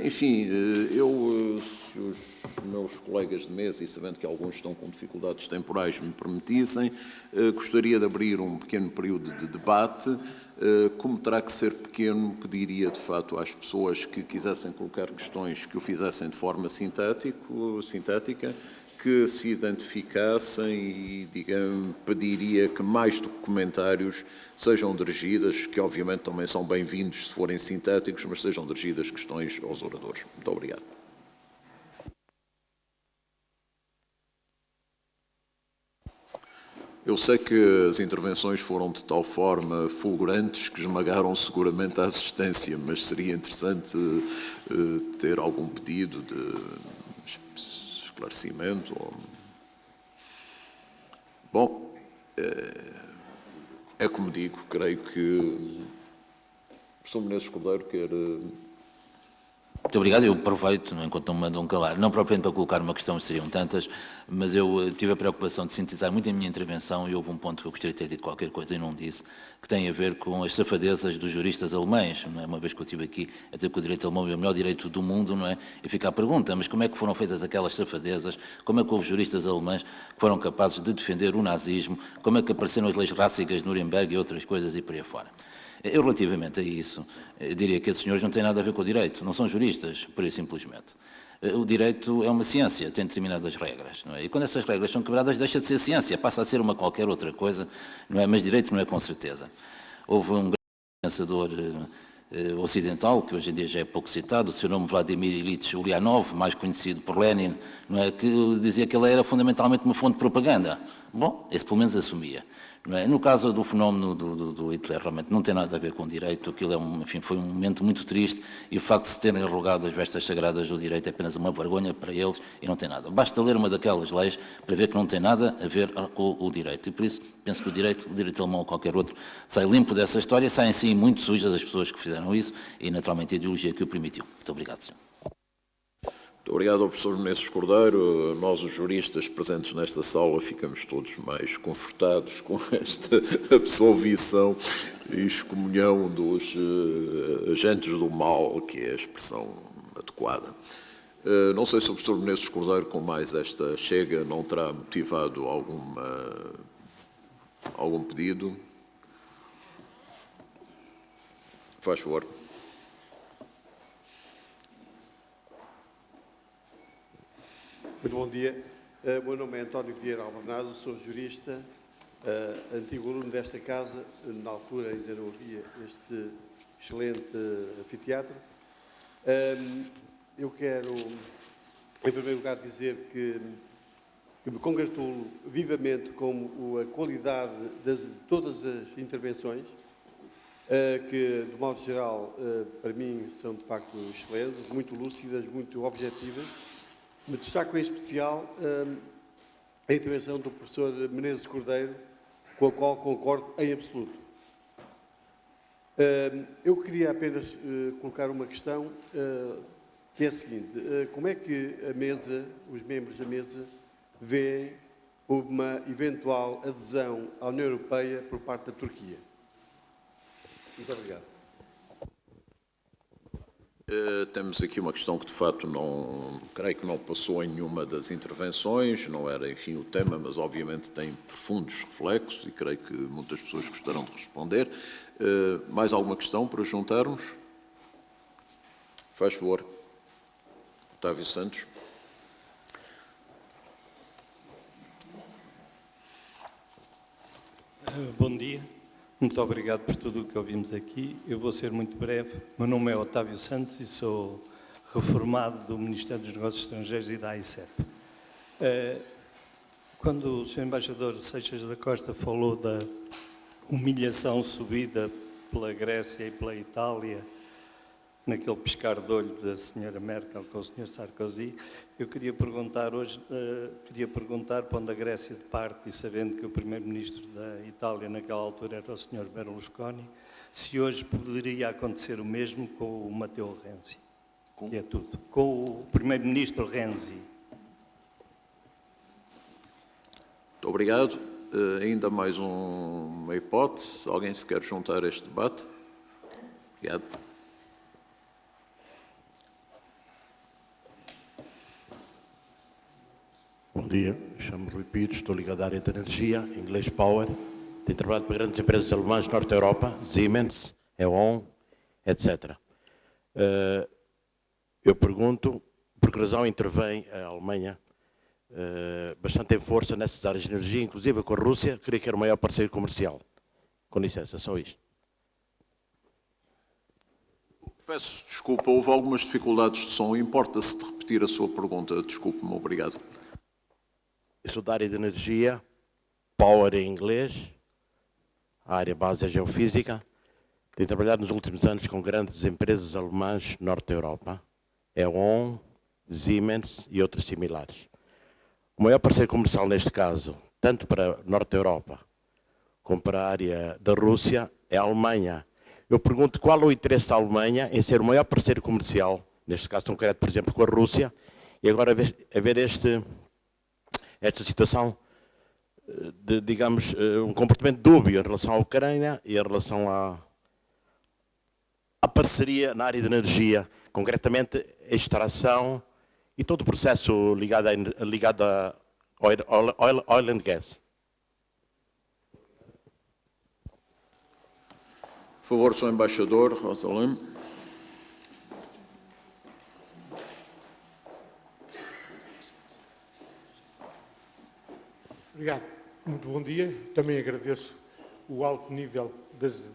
Enfim, se os meus colegas de mesa, e sabendo que alguns estão com dificuldades temporais, me permitissem, gostaria de abrir um pequeno período de debate. Como terá que ser pequeno, pediria de facto às pessoas que quisessem colocar questões que o fizessem de forma sintética, que se identificassem e, digamos, pediria que mais do que comentários sejam dirigidas, que obviamente também são bem-vindos se forem sintéticos, mas sejam dirigidas questões aos oradores. Muito obrigado. Eu sei que as intervenções foram de tal forma fulgurantes que esmagaram seguramente a assistência, mas seria interessante ter algum pedido de esclarecimento. Bom, é como digo, creio que o professor Menezes Cordeiro quer... Muito obrigado. Eu aproveito, enquanto não me mandam calar, não propriamente para colocar uma questão, seriam tantas, mas eu tive a preocupação de sintetizar muito a minha intervenção e houve um ponto que eu gostaria de ter dito qualquer coisa e não disse, que tem a ver com as safadezas dos juristas alemães. Não é? Uma vez que eu estive aqui a dizer que o direito alemão é o melhor direito do mundo, não é? E fica a pergunta, mas como é que foram feitas aquelas safadezas? Como é que houve juristas alemães que foram capazes de defender o nazismo? Como é que apareceram as leis rássicas de Nuremberg e outras coisas e por aí fora? Eu, relativamente a isso, diria que esses senhores não têm nada a ver com o direito, não são juristas, pura e simplesmente. O direito é uma ciência, tem determinadas regras, não é? E quando essas regras são quebradas, deixa de ser ciência, passa a ser uma qualquer outra coisa, não é? Mas direito não é com certeza. Houve um grande pensador ocidental, que hoje em dia já é pouco citado, o seu nome Vladimir Ilyich Ulyanov, mais conhecido por Lenin, não é? Que dizia que ele era fundamentalmente uma fonte de propaganda. Bom, esse pelo menos assumia. Não é? No caso do fenómeno do Hitler, realmente não tem nada a ver com o direito, aquilo enfim, foi um momento muito triste e o facto de se terem arrogado as vestes sagradas do direito é apenas uma vergonha para eles e não tem nada. Basta ler uma daquelas leis para ver que não tem nada a ver com o direito. E por isso, penso que o direito alemão ou qualquer outro, sai limpo dessa história, saem sim muito sujas as pessoas que fizeram isso e naturalmente a ideologia que o permitiu. Muito obrigado, senhor. Muito obrigado ao professor Menezes Cordeiro. Nós, os juristas presentes nesta sala, ficamos todos mais confortados com esta absolvição e excomunhão dos agentes do mal, que é a expressão adequada. Não sei se o professor Menezes Cordeiro, com mais esta chega, não terá motivado algum pedido. Faz favor. Muito bom dia. O meu nome é António Vieira Albernado, sou jurista, antigo aluno desta casa. Na altura ainda não havia este excelente anfiteatro. Eu quero, em primeiro lugar, dizer que me congratulo vivamente com a qualidade de todas as intervenções, que, de modo geral, para mim, são de facto excelentes, muito lúcidas, muito objetivas. Me destaco em especial a intervenção do professor Menezes Cordeiro, com a qual concordo em absoluto. Eu queria apenas colocar uma questão, que é a seguinte: como é que a mesa, os membros da mesa, veem uma eventual adesão à União Europeia por parte da Turquia? Muito obrigado. Temos aqui uma questão que, de facto, creio que não passou em nenhuma das intervenções, não era, enfim, o tema, mas, obviamente, tem profundos reflexos e creio que muitas pessoas gostarão de responder. Mais alguma questão para juntarmos? Faz favor. Otávio Santos. Bom dia. Muito obrigado por tudo o que ouvimos aqui. Eu vou ser muito breve. Meu nome é Otávio Santos e sou reformado do Ministério dos Negócios Estrangeiros e da AICEP. Quando o Sr. Embaixador Seixas da Costa falou da humilhação subida pela Grécia e pela Itália, naquele piscar de olho da Sra. Merkel com o Sr. Sarkozy, eu queria perguntar, pondo a Grécia de parte e sabendo que o Primeiro-Ministro da Itália naquela altura era o Sr. Berlusconi, se hoje poderia acontecer o mesmo com o Matteo Renzi. Que é tudo. Com o Primeiro-Ministro Renzi. Muito obrigado. Ainda mais uma hipótese. Alguém se quer juntar a este debate? Obrigado. dia, chamo-me Rui Pires, estou ligado à área da energia, inglês Power. Tenho trabalhado para grandes empresas alemãs Norte da Europa, Siemens, E.ON, etc. Eu pergunto, por que razão intervém a Alemanha bastante em força nessas áreas de energia, inclusive com a Rússia, queria que era o maior parceiro comercial. Com licença, só isto. Peço desculpa, houve algumas dificuldades de som. Importa-se de repetir a sua pergunta? Desculpe-me, obrigado. Eu sou da área de energia, Power em inglês, a área base é geofísica. Tenho trabalhado nos últimos anos com grandes empresas alemãs Norte da Europa, E.ON, Siemens e outros similares. O maior parceiro comercial neste caso, tanto para Norte da Europa como para a área da Rússia, é a Alemanha. Eu pergunto qual é o interesse da Alemanha em ser o maior parceiro comercial, neste caso concreto, por exemplo, com a Rússia, e agora a ver esta situação de, digamos, um comportamento dúbio em relação à Ucrânia e em relação à parceria na área de energia, concretamente a extração e todo o processo ligado a oil and gas. Por favor, Sr. Embaixador, Rosalém. Obrigado. Muito bom dia. Também agradeço o alto nível das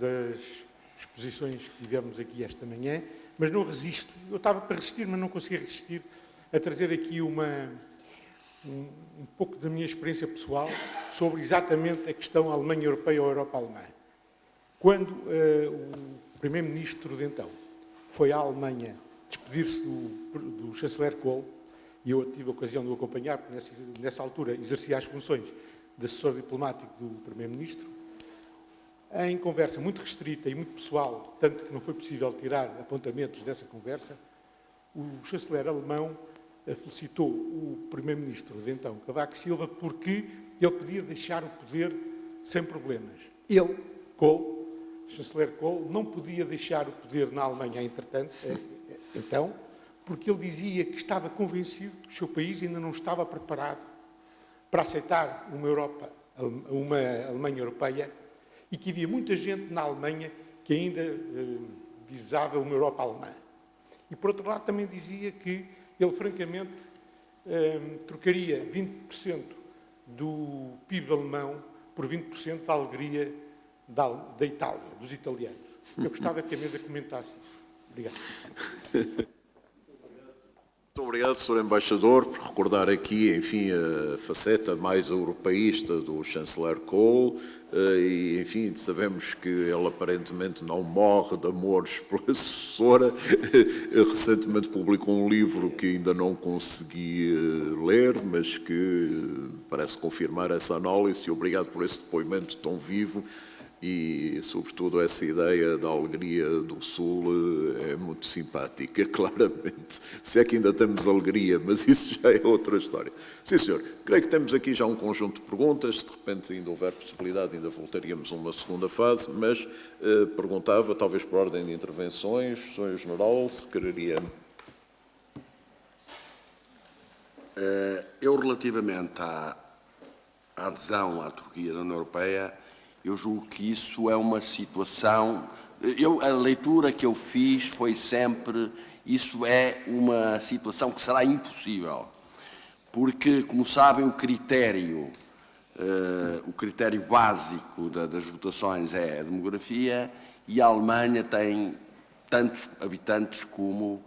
exposições que tivemos aqui esta manhã, mas não resisto. Eu estava para resistir, mas não consegui resistir a trazer aqui um pouco da minha experiência pessoal sobre exatamente a questão Alemanha Europeia ou Europa Alemã. Quando o primeiro-ministro de então foi à Alemanha despedir-se do chanceler Kohl, e eu tive a ocasião de o acompanhar, porque nessa altura exercia as funções de assessor diplomático do primeiro-ministro, em conversa muito restrita e muito pessoal, tanto que não foi possível tirar apontamentos dessa conversa, o chanceler alemão felicitou o primeiro-ministro de então, Cavaco Silva, porque ele podia deixar o poder sem problemas. Ele, Kohl, chanceler Kohl, não podia deixar o poder na Alemanha, entretanto, então, porque ele dizia que estava convencido que o seu país ainda não estava preparado para aceitar uma Alemanha europeia e que havia muita gente na Alemanha que ainda visava uma Europa alemã. E, por outro lado, também dizia que ele, francamente, trocaria 20% do PIB alemão por 20% da alegria da Itália, dos italianos. Eu gostava que a mesa comentasse isso. Obrigado. Muito obrigado, Sr. Embaixador, por recordar aqui, enfim, a faceta mais europeísta do chanceler Kohl e, enfim, sabemos que ele aparentemente não morre de amores pela sucessora. Recentemente publicou um livro que ainda não consegui ler, mas que parece confirmar essa análise. Obrigado por esse depoimento tão vivo. E, sobretudo, essa ideia da alegria do Sul é muito simpática, claramente. Se é que ainda temos alegria, mas isso já é outra história. Sim, senhor. Creio que temos aqui já um conjunto de perguntas. Se de repente ainda houver possibilidade, ainda voltaríamos a uma segunda fase, mas perguntava, talvez por ordem de intervenções, Sr. General, se quereria... Eu, relativamente à adesão à Turquia da União Europeia, eu julgo que isso é uma situação... a leitura que eu fiz foi sempre... Isso é uma situação que será impossível. Porque, como sabem, o critério básico das votações é a demografia e a Alemanha tem tantos habitantes como...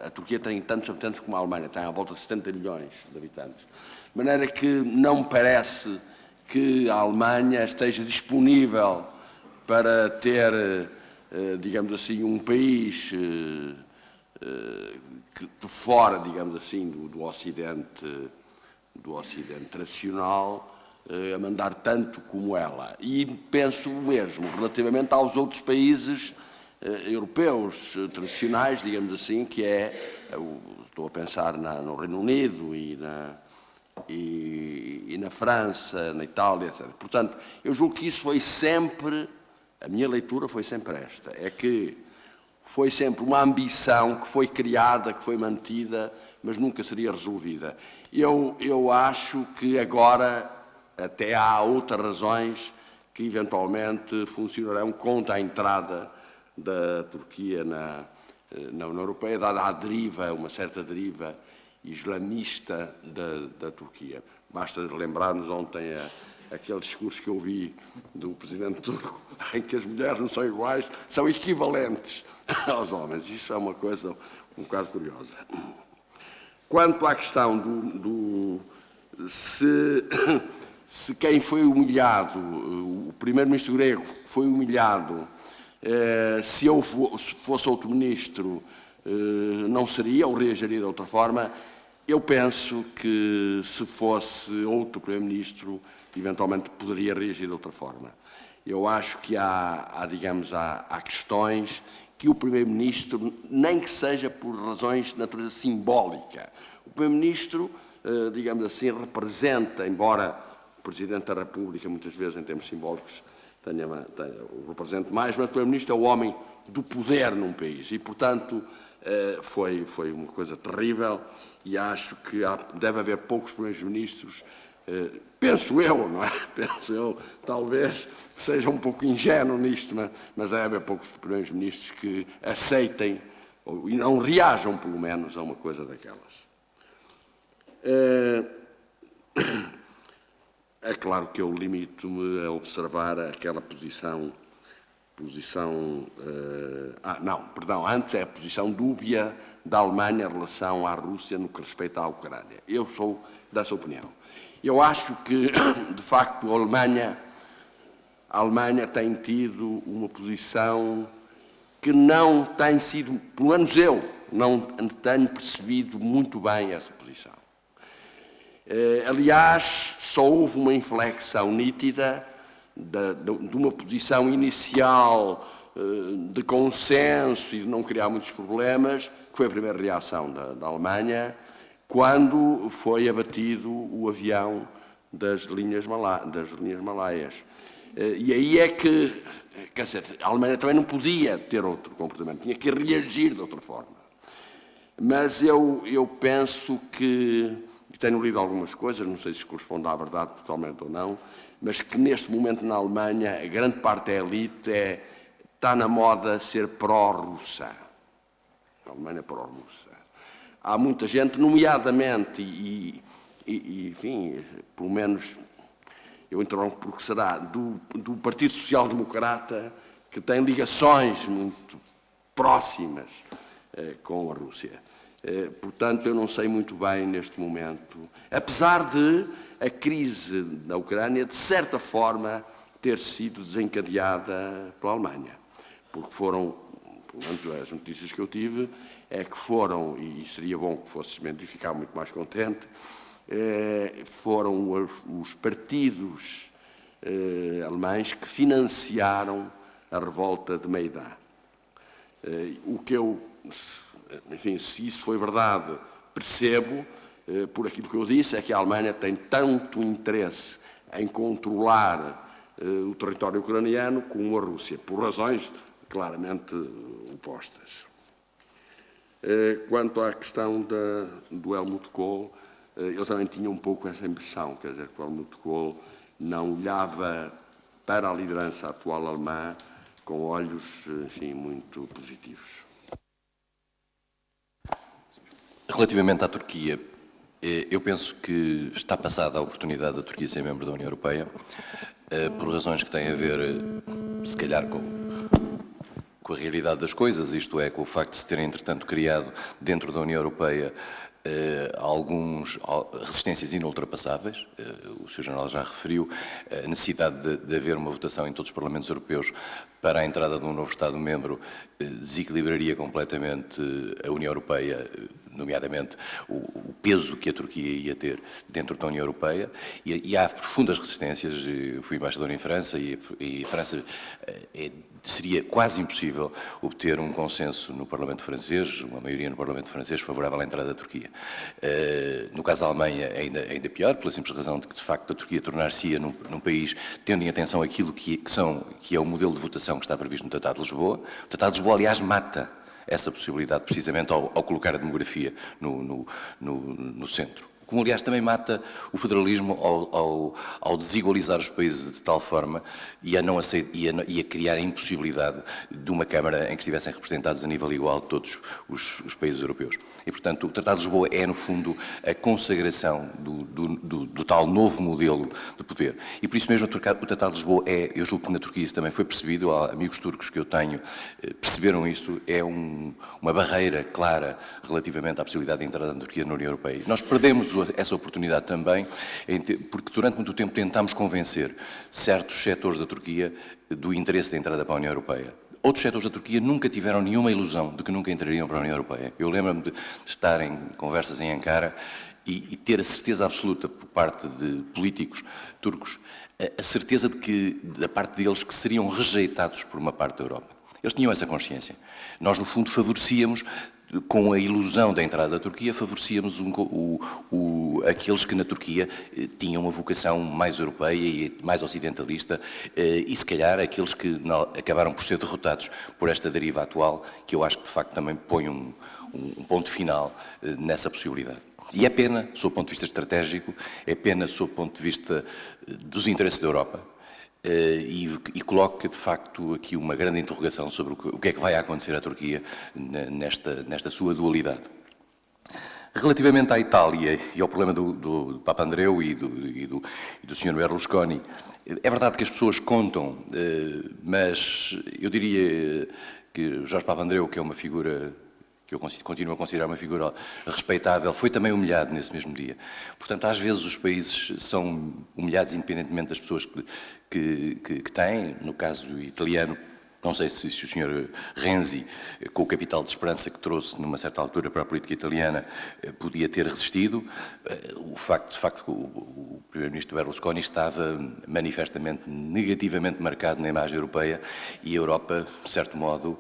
A Turquia tem tantos habitantes como a Alemanha, tem à volta de 70 milhões de habitantes. De maneira que não me parece que a Alemanha esteja disponível para ter, digamos assim, um país de fora, digamos assim, do Ocidente tradicional, a mandar tanto como ela. E penso mesmo, relativamente aos outros países europeus tradicionais, digamos assim, que estou a pensar no Reino Unido e na França, na Itália, etc. Portanto, eu julgo que isso foi sempre, a minha leitura foi sempre esta, é que foi sempre uma ambição que foi criada, que foi mantida, mas nunca seria resolvida. Eu acho que agora até há outras razões que eventualmente funcionarão contra a entrada da Turquia na União Europeia, dada a deriva, uma certa deriva islamista da Turquia. Basta lembrarmos ontem aquele discurso que eu ouvi do presidente turco, em que as mulheres não são iguais, são equivalentes aos homens. Isso é uma coisa um bocado curiosa. Quanto à questão se quem foi humilhado, o primeiro-ministro grego foi humilhado, se eu fosse outro ministro, não seria ou reagiria de outra forma. Eu penso que se fosse outro primeiro-ministro, eventualmente poderia reagir de outra forma. Eu acho que há questões que o primeiro-ministro, nem que seja por razões de natureza simbólica, o primeiro-ministro, digamos assim, representa, embora o Presidente da República, muitas vezes, em termos simbólicos, o represente mais, mas o Primeiro-Ministro é o homem do poder num país e, portanto, foi uma coisa terrível e acho que deve haver poucos Primeiros-Ministros, penso eu, não é? Penso eu, talvez seja um pouco ingênuo nisto, mas deve haver poucos Primeiros-Ministros que aceitem e não reajam, pelo menos, a uma coisa daquelas. É claro que eu limito-me a observar aquela posição antes é a posição dúbia da Alemanha em relação à Rússia no que respeita à Ucrânia. Eu sou dessa opinião. Eu acho que, de facto, a Alemanha tem tido uma posição que não tem sido, pelo menos eu, não tenho percebido muito bem essa posição. Aliás, só houve uma inflexão nítida de uma posição inicial de consenso e de não criar muitos problemas, que foi a primeira reação da Alemanha, quando foi abatido o avião das linhas malaias. E aí é que, quer dizer, a Alemanha também não podia ter outro comportamento, tinha que reagir de outra forma. Mas eu penso que, e tenho lido algumas coisas, não sei se corresponde à verdade totalmente ou não, mas que neste momento na Alemanha a grande parte da elite está na moda ser pró-russa. A Alemanha é pró-russa. Há muita gente, nomeadamente, enfim, pelo menos eu interrompo porque será, do Partido Social Democrata, que tem ligações muito próximas com a Rússia. Portanto, eu não sei muito bem neste momento, apesar de a crise da Ucrânia, de certa forma, ter sido desencadeada pela Alemanha. Porque foram, pelo menos as notícias que eu tive, é que foram, e seria bom que fosse desmentido, ficar muito mais contente, foram os partidos alemães que financiaram a revolta de Maidan. O que eu, enfim, se isso foi verdade, percebo, por aquilo que eu disse, é que a Alemanha tem tanto interesse em controlar o território ucraniano como a Rússia, por razões claramente opostas. Quanto à questão do Helmut Kohl, eu também tinha um pouco essa impressão, quer dizer, que o Helmut Kohl não olhava para a liderança atual alemã com olhos, enfim, muito positivos. Relativamente à Turquia, eu penso que está passada a oportunidade da Turquia ser membro da União Europeia, por razões que têm a ver, se calhar, com a realidade das coisas, isto é, com o facto de se terem, entretanto, criado dentro da União Europeia algumas resistências inultrapassáveis. O Sr. General já referiu a necessidade de haver uma votação em todos os Parlamentos Europeus para a entrada de um novo Estado-membro, desequilibraria completamente a União Europeia, nomeadamente o peso que a Turquia ia ter dentro da União Europeia, e há profundas resistências. Eu fui embaixador em França e a França seria quase impossível obter um consenso no Parlamento francês, uma maioria no Parlamento francês favorável à entrada da Turquia. No caso da Alemanha, ainda pior, pela simples razão de que, de facto, a Turquia tornar-se-ia num país tendo em atenção aquilo que é o modelo de votação cooperação que está previsto no Tratado de Lisboa. O Tratado de Lisboa, aliás, mata essa possibilidade precisamente ao colocar a demografia no centro. Como, aliás, também mata o federalismo ao desigualizar os países de tal forma e a criar a impossibilidade de uma Câmara em que estivessem representados a nível igual todos os países europeus. E, portanto, o Tratado de Lisboa é, no fundo, a consagração do tal novo modelo de poder. E, por isso mesmo, o Tratado de Lisboa eu julgo que na Turquia isso também foi percebido, há amigos turcos que eu tenho perceberam isto, é uma barreira clara relativamente à possibilidade de entrada da Turquia na União Europeia. Nós perdemos essa oportunidade também, porque durante muito tempo tentámos convencer certos setores da Turquia do interesse da entrada para a União Europeia. Outros setores da Turquia nunca tiveram nenhuma ilusão de que nunca entrariam para a União Europeia. Eu lembro-me de estar em conversas em Ankara e ter a certeza absoluta por parte de políticos turcos, a certeza de que, da parte deles, que seriam rejeitados por uma parte da Europa. Eles tinham essa consciência. Nós, no fundo, favorecíamos, com a ilusão da entrada da Turquia, favorecíamos aqueles que na Turquia tinham uma vocação mais europeia e mais ocidentalista e, se calhar, aqueles que acabaram por ser derrotados por esta deriva atual, que eu acho que, de facto, também põe um ponto final nessa possibilidade. E é pena, sob o ponto de vista estratégico, é pena, sob o ponto de vista dos interesses da Europa, e coloca, de facto, aqui uma grande interrogação sobre o que é que vai acontecer à Turquia nesta sua dualidade. Relativamente à Itália e ao problema do Papa Andreu e do Sr. Berlusconi, é verdade que as pessoas contam, mas eu diria que Jorge Papa Andreu, que é uma figura que eu continuo a considerar uma figura respeitável, foi também humilhado nesse mesmo dia. Portanto, às vezes os países são humilhados independentemente das pessoas que têm. No caso italiano, não sei se o Sr. Renzi, com o capital de esperança que trouxe numa certa altura para a política italiana, podia ter resistido. De facto, o primeiro-ministro Berlusconi estava manifestamente negativamente marcado na imagem europeia e a Europa, de certo modo,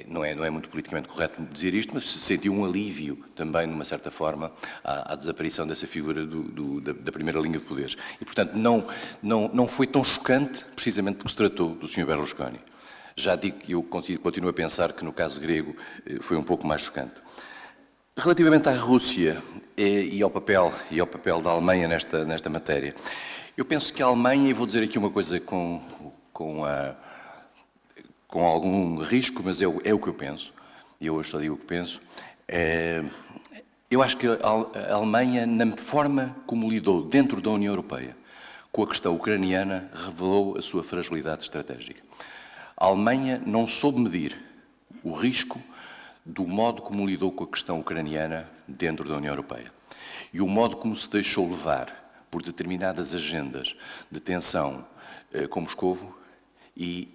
não é muito politicamente correto dizer isto, mas sentiu um alívio também, de uma certa forma, à desaparição dessa figura da primeira linha de poderes. E, portanto, não foi tão chocante, precisamente porque se tratou do Sr. Berlusconi. Já digo que eu continuo a pensar que, no caso grego, foi um pouco mais chocante. Relativamente à Rússia e ao papel da Alemanha nesta matéria, eu penso que a Alemanha, e vou dizer aqui uma coisa com algum risco, mas é o que eu penso, e eu hoje só digo o que penso, eu acho que a Alemanha, na forma como lidou dentro da União Europeia com a questão ucraniana, revelou a sua fragilidade estratégica. A Alemanha não soube medir o risco do modo como lidou com a questão ucraniana dentro da União Europeia e o modo como se deixou levar por determinadas agendas de tensão com Moscovo e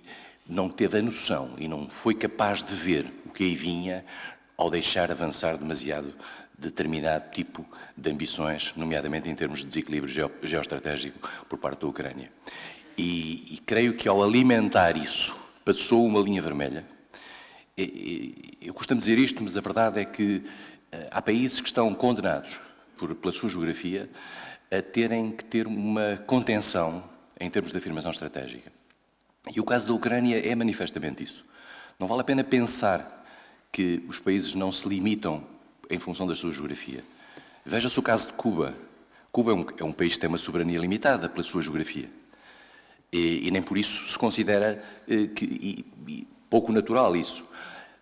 não teve a noção e não foi capaz de ver o que aí vinha ao deixar avançar demasiado determinado tipo de ambições, nomeadamente em termos de desequilíbrio geoestratégico por parte da Ucrânia. E creio que ao alimentar isso, passou uma linha vermelha. Eu costumo dizer isto, mas a verdade é que há países que estão condenados, pela sua geografia, a terem que ter uma contenção em termos de afirmação estratégica. E o caso da Ucrânia é manifestamente isso. Não vale a pena pensar que os países não se limitam em função da sua geografia. Veja-se o caso de Cuba. Cuba é um país que tem uma soberania limitada pela sua geografia. E nem por isso se considera pouco natural isso.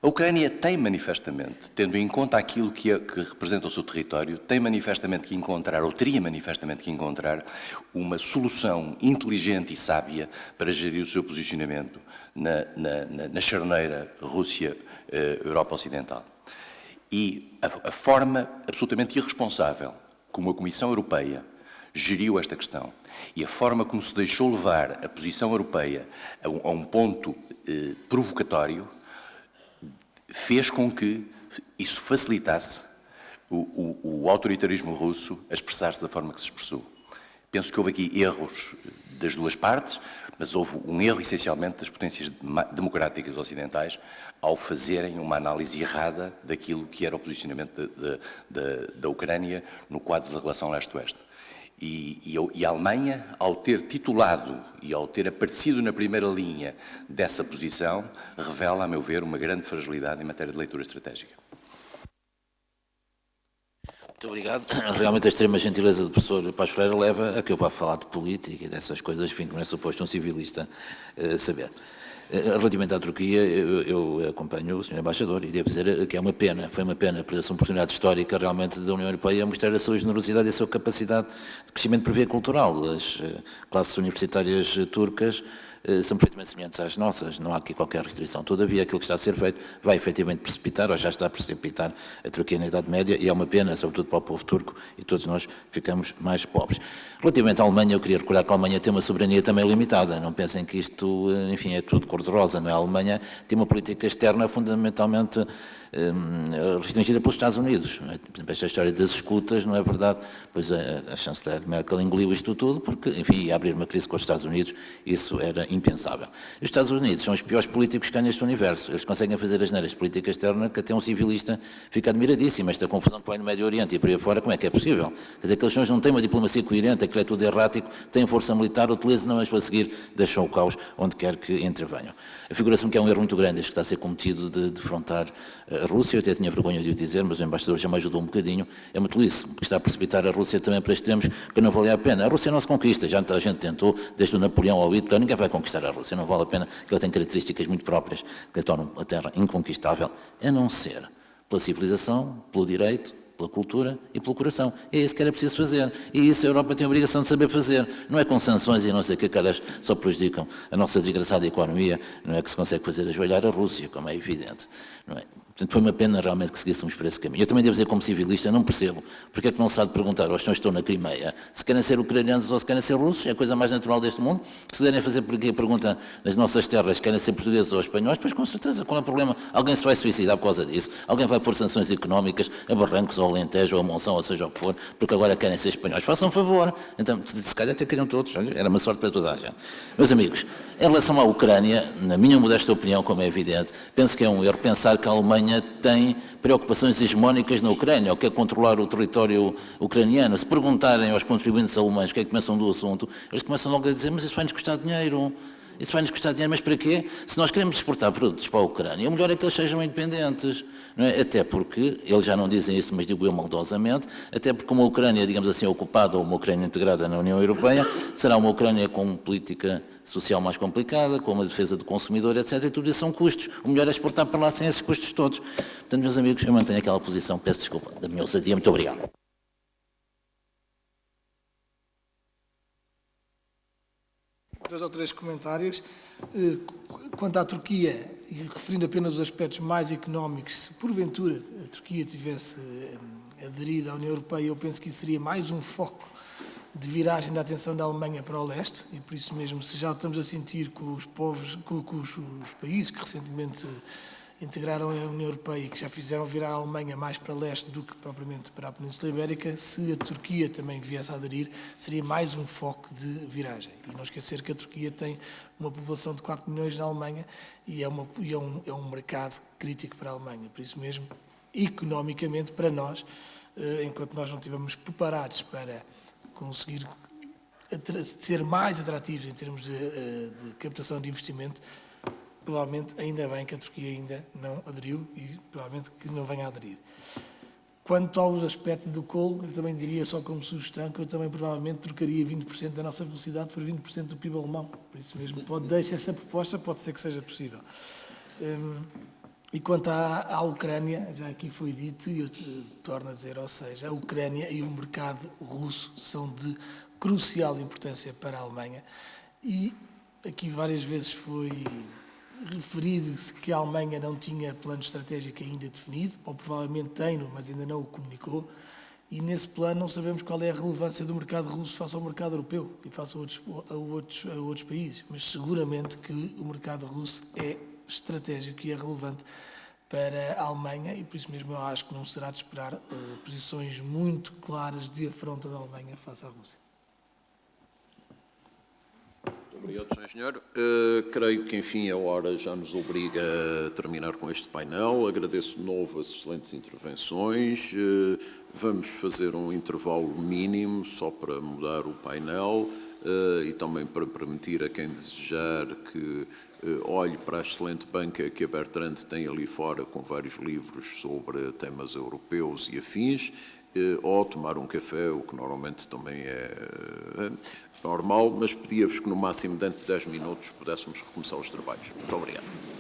A Ucrânia tem manifestamente, tendo em conta aquilo que representa o seu território, tem manifestamente que encontrar, ou teria manifestamente que encontrar, uma solução inteligente e sábia para gerir o seu posicionamento na charneira Rússia-Europa Ocidental. E a forma absolutamente irresponsável como a Comissão Europeia geriu esta questão e a forma como se deixou levar a posição europeia a um ponto provocatório fez com que isso facilitasse o autoritarismo russo a expressar-se da forma que se expressou. Penso que houve aqui erros das duas partes, mas houve um erro essencialmente das potências democráticas ocidentais ao fazerem uma análise errada daquilo que era o posicionamento da Ucrânia no quadro da relação leste-oeste. E a Alemanha, ao ter titulado e ao ter aparecido na primeira linha dessa posição, revela, a meu ver, uma grande fragilidade em matéria de leitura estratégica. Muito obrigado. Realmente a extrema gentileza do professor Paz Freire leva a que eu vá falar de política e dessas coisas, enfim, que não é suposto um civilista saber. Relativamente à Turquia, eu acompanho o Sr. Embaixador e devo dizer que é uma pena, foi uma pena, por essa oportunidade histórica realmente da União Europeia a mostrar a sua generosidade e a sua capacidade de crescimento por via cultural. As classes universitárias turcas são perfeitamente semelhantes às nossas, não há aqui qualquer restrição. Todavia, aquilo que está a ser feito vai efetivamente precipitar, ou já está a precipitar, a Turquia na Idade Média, e é uma pena, sobretudo para o povo turco, e todos nós ficamos mais pobres. Relativamente à Alemanha, eu queria recordar que a Alemanha tem uma soberania também limitada, não pensem que isto, enfim, é tudo cor-de-rosa, não é? A Alemanha tem uma política externa fundamentalmente restringida pelos Estados Unidos. Por exemplo, esta história das escutas, não é verdade? Pois a chanceler Merkel engoliu isto tudo porque, enfim, ia abrir uma crise com os Estados Unidos, isso era impensável. Os Estados Unidos são os piores políticos que há neste universo. Eles conseguem fazer as neiras de política externa que até um civilista fica admiradíssimo. Esta confusão que vai no Médio Oriente e por aí fora, como é que é possível? Quer dizer, aqueles senhores não têm uma diplomacia coerente, aquilo é tudo errático, têm força militar, utilizam-na, mas para seguir deixam o caos onde quer que intervenham. A figuração que é um erro muito grande este que está a ser cometido de defrontar a Rússia, eu até tinha vergonha de o dizer, mas o embaixador já me ajudou um bocadinho, é muito isso, porque está a precipitar a Rússia também para extremos que não valia a pena. A Rússia não se conquista, já muita gente tentou, desde o Napoleão ao Hitler, ninguém vai conquistar a Rússia, não vale a pena, porque ela tem características muito próprias que a tornam a terra inconquistável, a não ser pela civilização, pelo direito, pela cultura e pelo coração. É isso que era preciso fazer. E isso a Europa tem a obrigação de saber fazer. Não é com sanções e não sei o que caras só prejudicam a nossa desgraçada economia, não é que se consegue fazer ajoelhar a Rússia, como é evidente. Não é? Portanto, foi uma pena realmente que seguíssemos por esse caminho. Eu também devo dizer, como civilista, não percebo porque é que não se há de perguntar aos senhores que estão na Crimeia se querem ser ucranianos ou se querem ser russos, é a coisa mais natural deste mundo. Se quiserem fazer porque a pergunta nas nossas terras se querem ser portugueses ou espanhóis, pois com certeza, qual é o problema? Alguém se vai suicidar por causa disso, alguém vai pôr sanções económicas a Barrancos, ou a Alentejo, ou a Monção, ou seja o que for, porque agora querem ser espanhóis. Façam um favor. Então, se calhar até queriam todos, era uma sorte para toda a gente. Meus amigos, em relação à Ucrânia, na minha modesta opinião, como é evidente, penso que é um erro pensar que a Alemanha tem preocupações hegemónicas na Ucrânia, ou quer controlar o território ucraniano. Se perguntarem aos contribuintes alemães o que é que pensam do assunto, eles começam logo a dizer, mas isso vai-nos custar dinheiro. Isso vai-nos custar dinheiro, mas para quê? Se nós queremos exportar produtos para a Ucrânia, o melhor é que eles sejam independentes. Não é? Até porque, eles já não dizem isso, mas digo eu maldosamente, até porque uma Ucrânia, digamos assim, ocupada ou uma Ucrânia integrada na União Europeia, será uma Ucrânia com política social mais complicada, com uma defesa do consumidor, etc. E tudo isso são custos. O melhor é exportar para lá sem esses custos todos. Portanto, meus amigos, eu mantenho aquela posição. Peço desculpa da minha ousadia. Muito obrigado. 2 ou 3 comentários. Quanto à Turquia, e referindo apenas os aspectos mais económicos, se porventura a Turquia tivesse aderido à União Europeia, eu penso que isso seria mais um foco de viragem da atenção da Alemanha para o leste, e por isso mesmo, se já estamos a sentir que os povos, que os países que recentemente integraram a União Europeia e que já fizeram virar a Alemanha mais para leste do que propriamente para a Península Ibérica, se a Turquia também viesse a aderir, seria mais um foco de viragem. E não esquecer que a Turquia tem uma população de 4 milhões na Alemanha e é um mercado crítico para a Alemanha. Por isso mesmo, economicamente, para nós, enquanto nós não estivermos preparados para conseguir ser mais atrativos em termos de captação de investimento, provavelmente, ainda bem que a Turquia ainda não aderiu e provavelmente que não venha a aderir. Quanto ao aspecto do coal, eu também diria, só como sugestão, que eu também provavelmente trocaria 20% da nossa velocidade por 20% do PIB alemão. Por isso mesmo, deixar essa proposta, pode ser que seja possível. E quanto à Ucrânia, já aqui foi dito, e eu torno a dizer, ou seja, a Ucrânia e o mercado russo são de crucial importância para a Alemanha. E aqui várias vezes foi referido-se que a Alemanha não tinha plano estratégico ainda definido, ou provavelmente tem-no, mas ainda não o comunicou, e nesse plano não sabemos qual é a relevância do mercado russo face ao mercado europeu e face a outros países, mas seguramente que o mercado russo é estratégico e é relevante para a Alemanha, e por isso mesmo eu acho que não será de esperar posições muito claras de afronta da Alemanha face à Rússia. Obrigado, Sr. Engenheiro. Creio que, enfim, a hora já nos obriga a terminar com este painel. Agradeço de novo as excelentes intervenções. Vamos fazer um intervalo mínimo só para mudar o painel e também para permitir a quem desejar que olhe para a excelente banca que a Bertrand tem ali fora com vários livros sobre temas europeus e afins, ou tomar um café, o que normalmente também é normal, mas pedia-vos que no máximo dentro de 10 minutos pudéssemos recomeçar os trabalhos. Muito obrigado.